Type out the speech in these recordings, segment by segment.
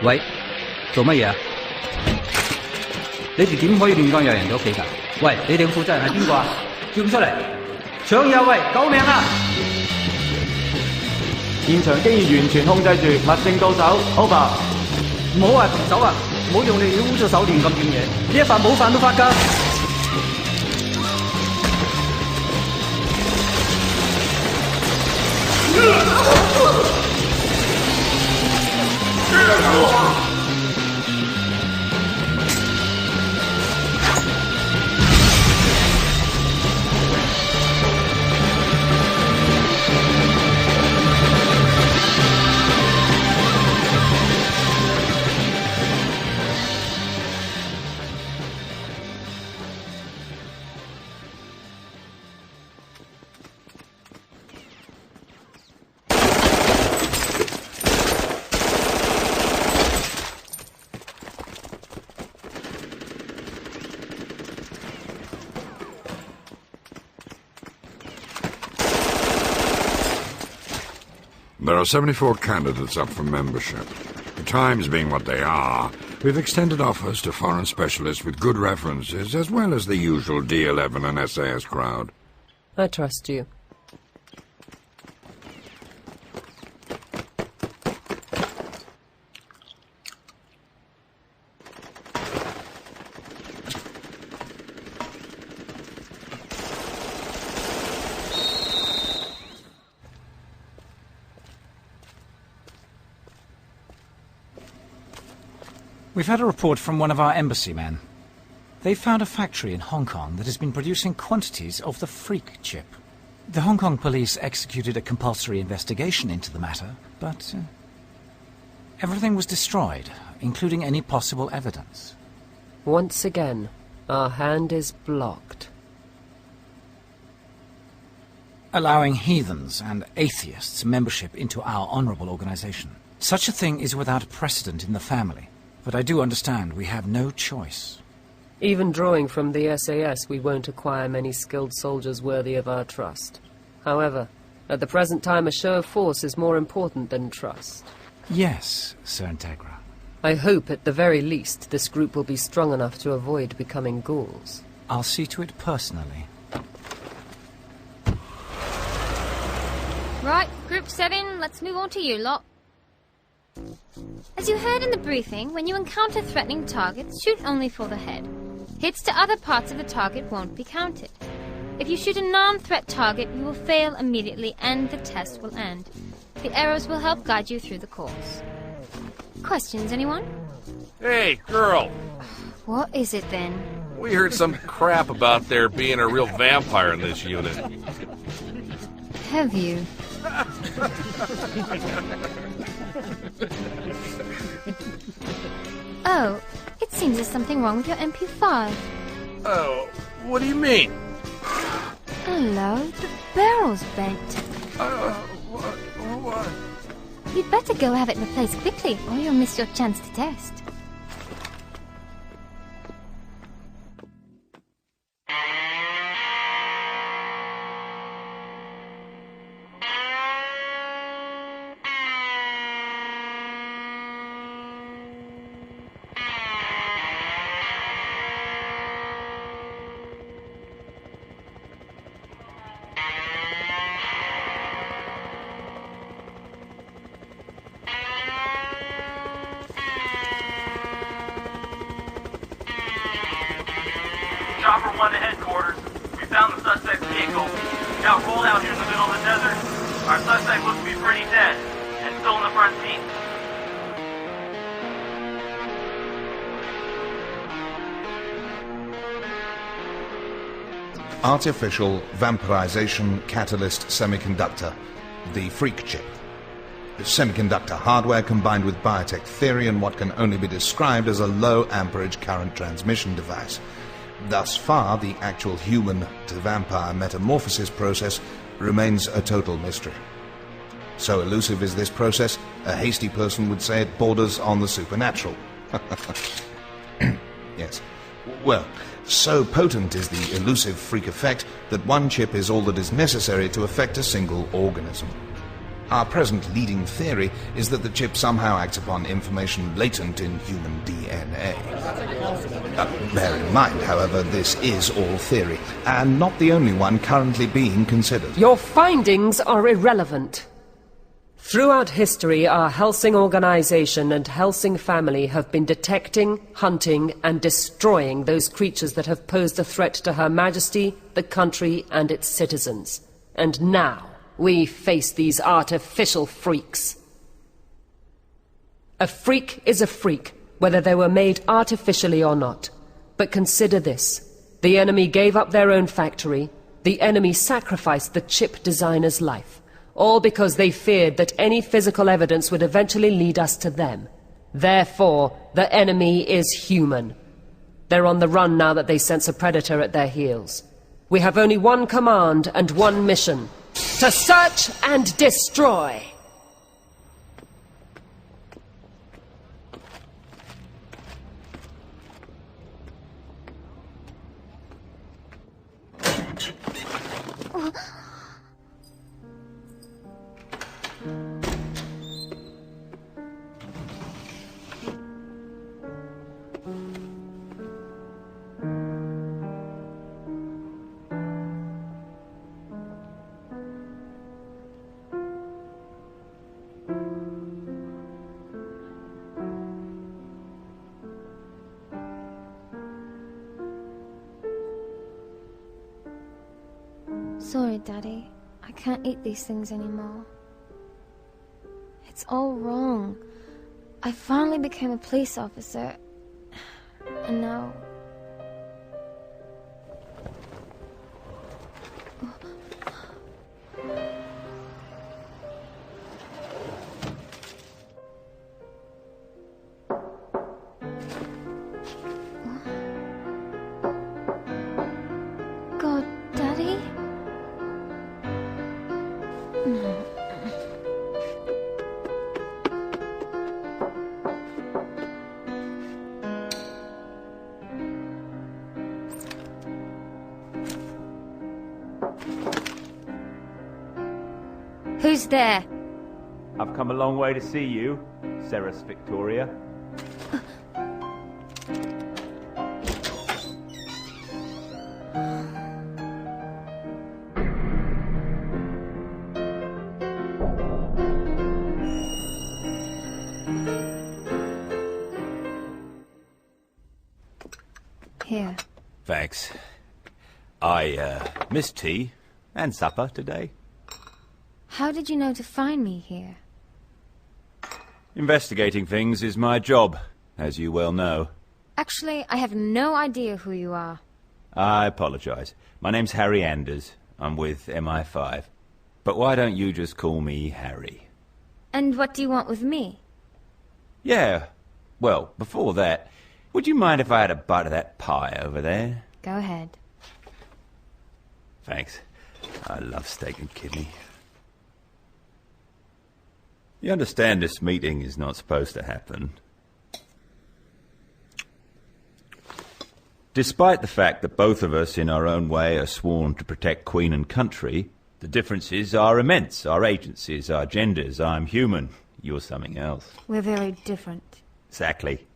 喂，做乜嘢啊？你哋點可以亂講有人喺屋企㗎？喂，你哋嘅負責人係邊個啊？叫佢出嚟！搶嘢啊！喂，救命啊！現場經已完全控制住，物證到手 ，over。唔好啊，動手啊！唔好用你污糟手段咁掂嘢，呢一犯冇犯到法㗎。There are 74 candidates up for membership. The times being what they are, we've extended offers to foreign specialists with good references, as well as the usual D11 and SAS crowd. I trust you. We've had a report from one of our embassy men. They found a factory in Hong Kong that has been producing quantities of the freak chip. The Hong Kong police executed a compulsory investigation into the matter, but everything was destroyed, including any possible evidence. Once again, our hand is blocked. Allowing heathens and atheists membership into our honourable organisation. Such a thing is without precedent in the family. But I do understand we have no choice. Even drawing from the SAS, we won't acquire many skilled soldiers worthy of our trust. However, at the present time, a show of force is more important than trust. Yes, Sir Integra. I hope, at the very least, this group will be strong enough to avoid becoming ghouls. I'll see to it personally. Right, Group 7, let's move on to you lot. As you heard in the briefing, when you encounter threatening targets, shoot only for the head. Hits to other parts of the target won't be counted. If you shoot a non-threat target, you will fail immediately and the test will end. The arrows will help guide you through the course. Questions, anyone? Hey, girl! What is it then? We heard some crap about there being a real vampire in this unit. Have you? Oh, it seems there's something wrong with your MP5. Oh, what do you mean? Hello, the barrel's bent. What? You'd better go have it replaced quickly, or you'll miss your chance to test. Chopper 1 to headquarters. We found the suspect's vehicle. Got rolled out here in the middle of the desert. Our suspect looks to be pretty dead, and still in the front seat. Artificial vampirization catalyst semiconductor, the freak chip. Semiconductor hardware combined with biotech theory and what can only be described as a low amperage current transmission device. Thus far, the actual human-to-vampire metamorphosis process remains a total mystery. So elusive is this process, a hasty person would say it borders on the supernatural. Yes. Well, so potent is the elusive freak effect that one chip is all that is necessary to affect a single organism. Our present leading theory is that the chip somehow acts upon information latent in human DNA. Bear in mind, however, this is all theory, and not the only one currently being considered. Your findings are irrelevant. Throughout history, our Hellsing organization and Hellsing family have been detecting, hunting, and destroying those creatures that have posed a threat to Her Majesty, the country, and its citizens. And now, we face these artificial freaks. A freak is a freak, whether they were made artificially or not. But consider this. The enemy gave up their own factory. The enemy sacrificed the chip designer's life. All because they feared that any physical evidence would eventually lead us to them. Therefore, the enemy is human. They're on the run now that they sense a predator at their heels. We have only one command and one mission: to search and destroy! Sorry, Daddy. I can't eat these things anymore. It's all wrong. I finally became a police officer. And now... God, Daddy? Who's there? I've come a long way to see you, Ceres Victoria. Here. Thanks. I missed tea and supper today. How did you know to find me here? Investigating things is my job, as you well know. Actually, I have no idea who you are. I apologize. My name's Harry Anders. I'm with MI5. But why don't you just call me Harry? And what do you want with me? Yeah. Well, before that, would you mind if I had a bite of that pie over there? Go ahead. Thanks. I love steak and kidney. You understand this meeting is not supposed to happen. Despite the fact that both of us, in our own way, are sworn to protect Queen and country, the differences are immense. Our agencies, our genders. I'm human. You're something else. We're very different. Exactly.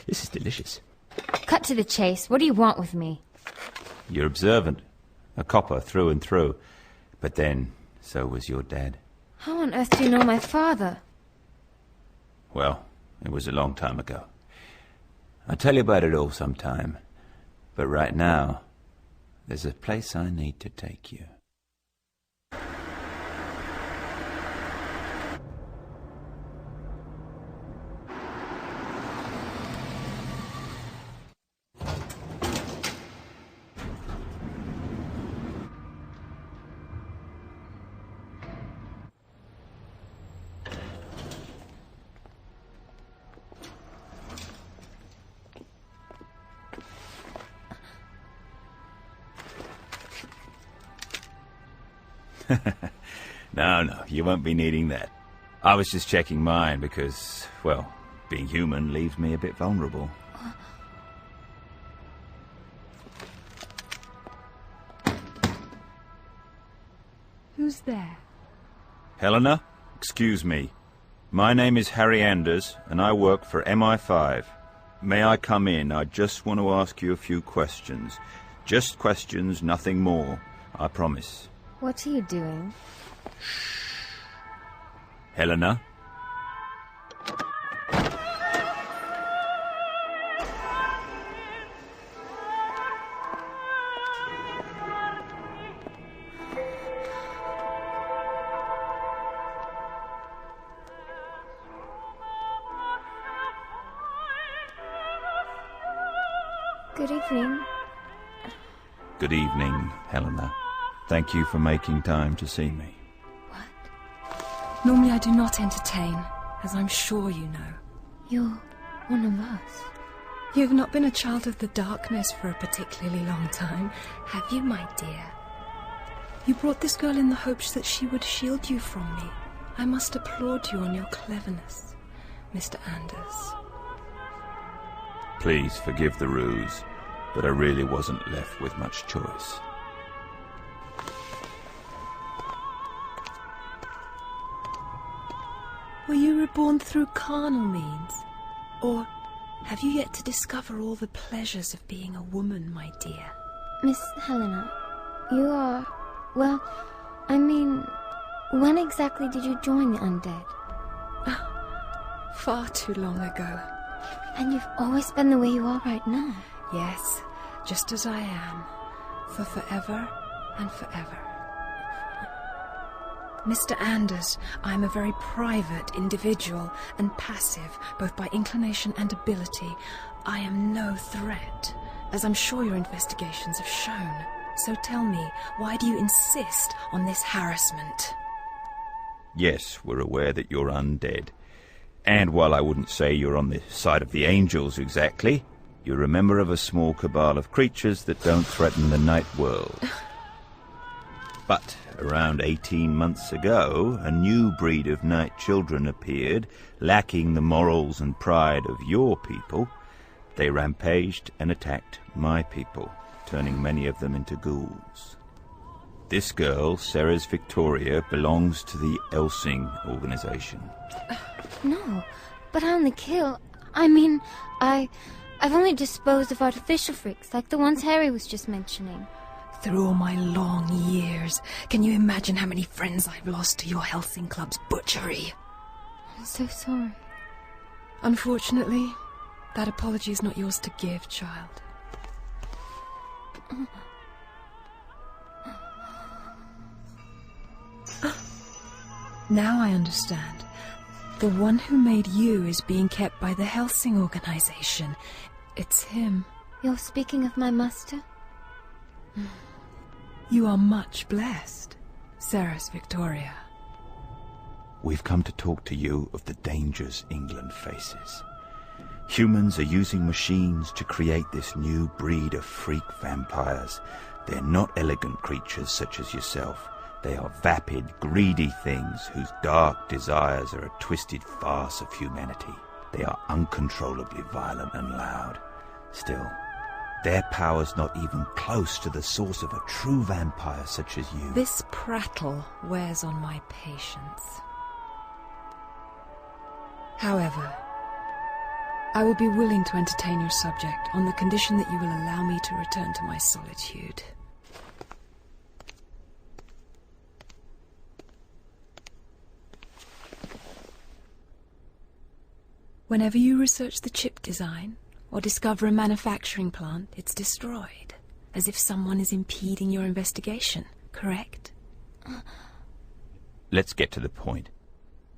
This is delicious. Cut to the chase. What do you want with me? You're observant. A copper through and through. But then, so was your dad. How on earth do you know my father? Well, it was a long time ago. I'll tell you about it all sometime. But right now, there's a place I need to take you. No, you won't be needing that. I was just checking mine because, well, being human leaves me a bit vulnerable. Who's there? Helena? Excuse me. My name is Harry Anders, and I work for MI5. May I come in? I just want to ask you a few questions. Just questions, nothing more. I promise. What are you doing? Helena? Good evening. Good evening, Helena. Thank you for making time to see me. Normally I do not entertain, as I'm sure you know. You're one of us. You've not been a child of the darkness for a particularly long time, have you, my dear? You brought this girl in the hopes that she would shield you from me. I must applaud you on your cleverness, Mr. Anders. Please forgive the ruse, but I really wasn't left with much choice. Were you reborn through carnal means? Or have you yet to discover all the pleasures of being a woman, my dear? Miss Helena, you are... well, I mean, when exactly did you join the undead? Far too long ago. And you've always been the way you are right now. Yes, just as I am, for forever and forever. Mr. Anders, I am a very private individual and passive, both by inclination and ability. I am no threat, as I'm sure your investigations have shown. So tell me, why do you insist on this harassment? Yes, we're aware that you're undead. And while I wouldn't say you're on the side of the angels exactly, you're a member of a small cabal of creatures that don't threaten the night world. But around 18 months ago, a new breed of night children appeared, lacking the morals and pride of your people. They rampaged and attacked my people, turning many of them into ghouls. This girl, Ceres Victoria, belongs to the Hellsing organization. No, but I only kill... I mean, I've only disposed of artificial freaks, like the ones Harry was just mentioning. Through all my long years, can you imagine how many friends I've lost to your Hellsing Club's butchery? I'm so sorry. Unfortunately, that apology is not yours to give, child. Now I understand. The one who made you is being kept by the Hellsing organization. It's him. You're speaking of my master? You are much blessed, Ceres Victoria. We've come to talk to you of the dangers England faces. Humans are using machines to create this new breed of freak vampires. They're not elegant creatures such as yourself. They are vapid, greedy things whose dark desires are a twisted farce of humanity. They are uncontrollably violent and loud. Still, their power's not even close to the source of a true vampire such as you. This prattle wears on my patience. However, I will be willing to entertain your subject on the condition that you will allow me to return to my solitude. Whenever you research the chip design, or discover a manufacturing plant, it's destroyed, as if someone is impeding your investigation, correct? Let's get to the point.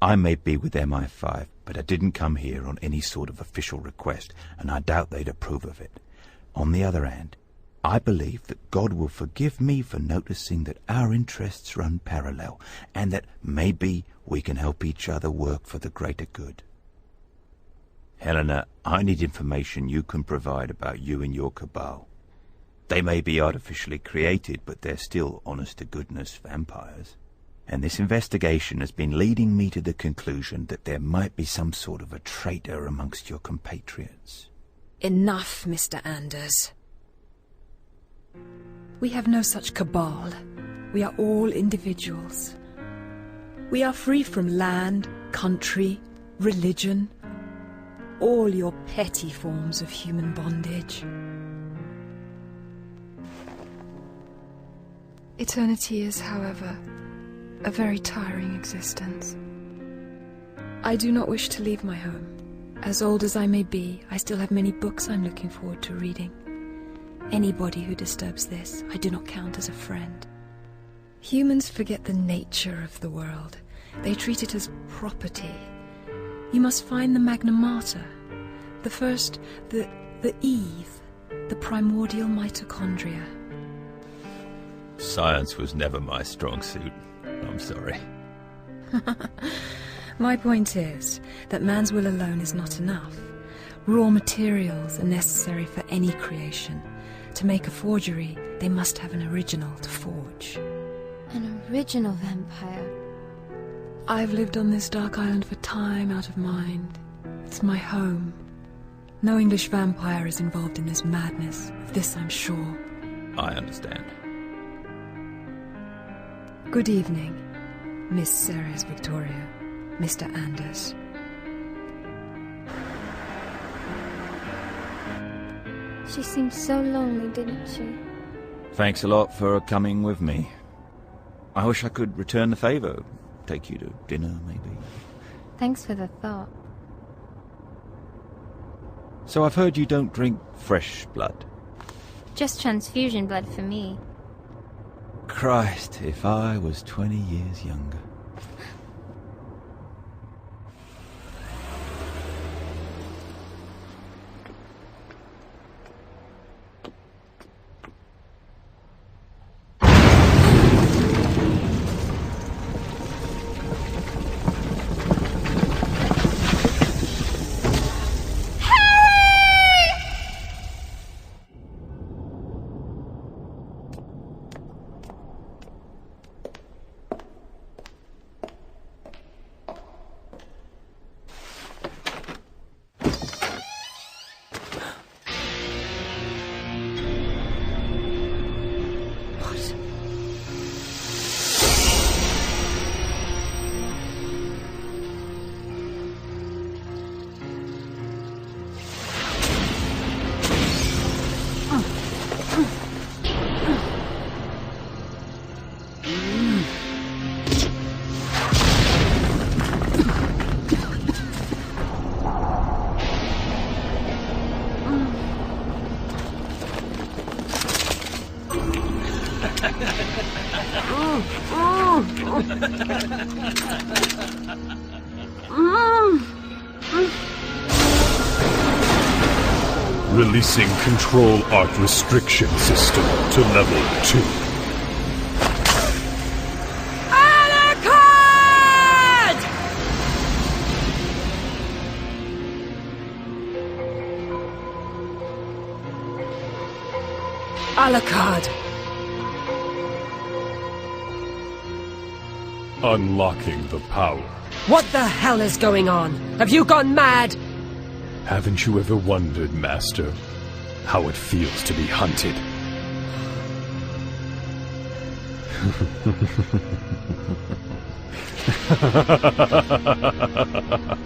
I may be with MI5, but I didn't come here on any sort of official request, and I doubt they'd approve of it. On the other hand, I believe that God will forgive me for noticing that our interests run parallel, and that maybe we can help each other work for the greater good. Helena, I need information you can provide about you and your cabal. They may be artificially created, but they're still honest-to-goodness vampires. And this investigation has been leading me to the conclusion that there might be some sort of a traitor amongst your compatriots. Enough, Mr. Anders. We have no such cabal. We are all individuals. We are free from land, country, religion, all your petty forms of human bondage. Eternity is, however, a very tiring existence. I do not wish to leave my home. As old as I may be, I still have many books I'm looking forward to reading. Anybody who disturbs this, I do not count as a friend. Humans forget the nature of the world. They treat it as property. You must find the Magna Mater, the first, the Eve, the primordial mitochondria. Science was never my strong suit. I'm sorry. My point is that man's will alone is not enough. Raw materials are necessary for any creation. To make a forgery, they must have an original to forge. An original vampire. I've lived on this dark island for time out of mind. It's my home. No English vampire is involved in this madness. Of this I'm sure. I understand. Good evening, Miss Ceres Victoria, Mr. Anders. She seemed so lonely, didn't she? Thanks a lot for coming with me. I wish I could return the favor. Take you to dinner, maybe. Thanks for the thought. So I've heard you don't drink fresh blood. Just transfusion blood for me. Christ, if I was 20 years younger. Releasing control arc restriction system to level 2. Alucard! Unlocking the power. What the hell is going on? Have you gone mad? Haven't you ever wondered, Master, how it feels to be hunted?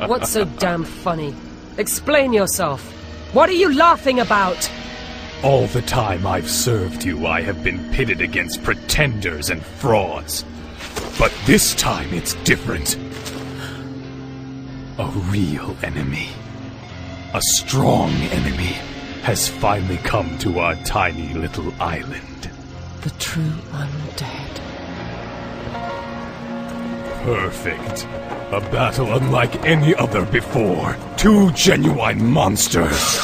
What's so damn funny? Explain yourself. What are you laughing about? All the time I've served you, I have been pitted against pretenders and frauds. But this time it's different. A real enemy. A strong enemy has finally come to our tiny little island. The true undead. Perfect. A battle unlike any other before. Two genuine monsters.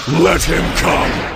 Let him come!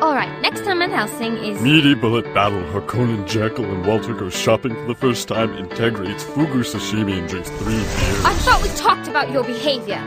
Alright, next time on Hellsing is... Meaty bullet battle. Harkonnen, Jekyll, and Walter go shopping for the first time. Integrates fugu sashimi and drinks 3 beers. I thought we talked about your behavior.